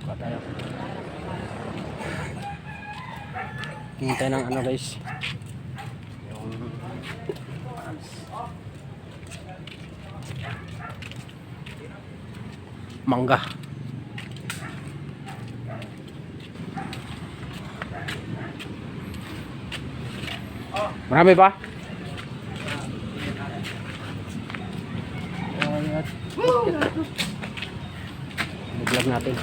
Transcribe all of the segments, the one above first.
Pa tayo. Hintay ng ano guys. Yung mangga. Marami ba? Vlog natin.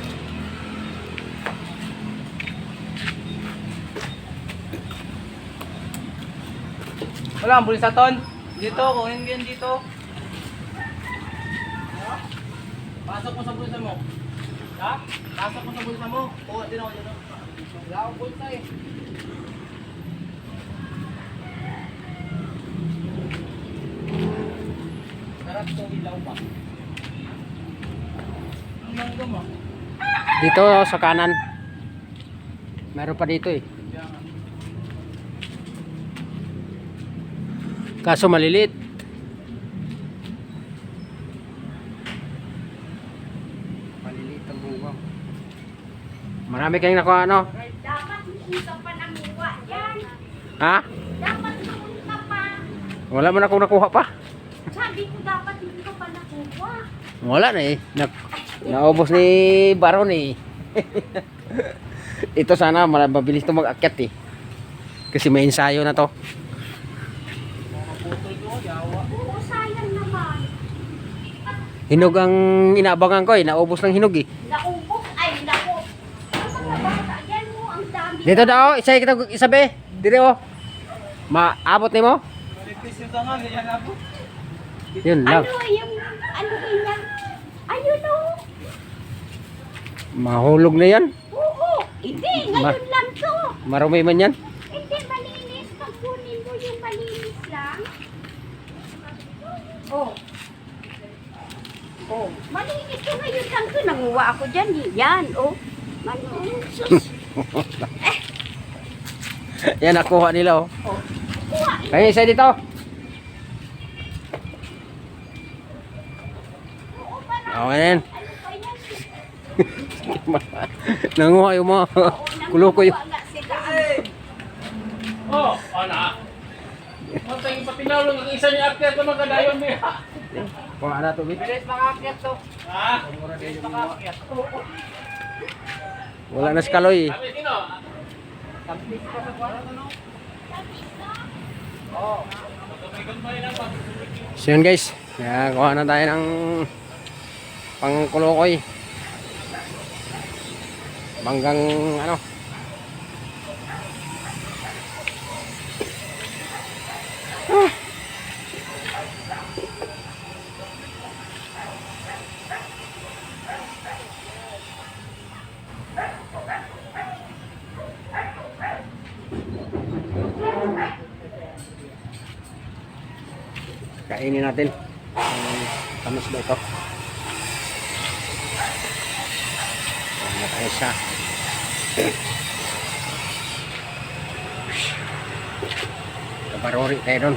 Wala ang bulisaton. Dito, kunin mo yan dito. Pasok mo sa bulsa mo. Ha? Pasok mo sa bulsa mo. Oo, din ako dito. Wala akong bulsa eh. Sarap to, ilaw pa. Ang mangga mo. Dito sa kanan. Meron pa dito eh. Kaso maliliit. Maliliit ang bunga. Marami kayong nakuha ano? Dapat hindi ka pa nanguha yan. Ha? Dapat noon ka pa. Wala man akong nakuha pa. Sabi ko dapat hindi ka pa nakuha. Wala na eh. Naubos ni Baron eh. Ito sana mabilis ito mag-akyat eh. Kasi may ensayo na to. Oo, sayang naman. Hinog ang inaabangan ko eh. Naubos ng hinog eh. Naubos. Ay, naku. Ang mga bata, yan mo, ang dami. Dito daw, isabi. Dire oh. Maabot ni mo? Ligtis yung tangan, yan ako. Yun lang. Ano yan? Ayun o. Mahulog na yan. Oo. Hindi, ngayon lang to. Marumi man yan. Hindi, malinis. Pag kunin mo yung malinis lang. Oh. Oh, malinis ko ngayon lang to. Nanguha ako dyan. Yan, oh. Sus. Yan, nakuha nila oh. Oh. Kuha. Kaya isa dito. Oo, parang. Okay na yan. Ano pa yan? Nanguha yung mga kulo ko yun. Nanguha nga sila. Oh, ana. Matay yung patinawlo ng isa ni Akyat na magkadayon niya. Kuha na to, Bit. Bilis makakyat to. Ha? Bilis makakyat. Wala na si Kaloy. Sabi sino? Tampis ka sa kwarto, no? Oo. Magkabaigan pa rin ang pag- So yun guys. Kaya kuha na tayo ng pangkulokoy. Manggang ano. Kainin natin. Tamis ba ito? Ayan na tayo siya. Kabarori tayo doon.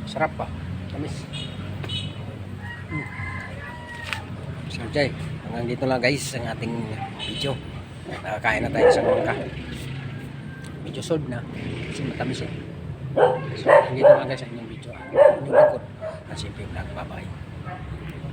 Sarap pa. Tamis. So, Jay, hanggang dito lang guys ang ating video. Nakakain na tayo sa mangka. Medyo sold na. Kasi matamis eh. So, hanggang dito lang guys ang inyong video. Inyong lingkod. At simple vlog. Bye-bye.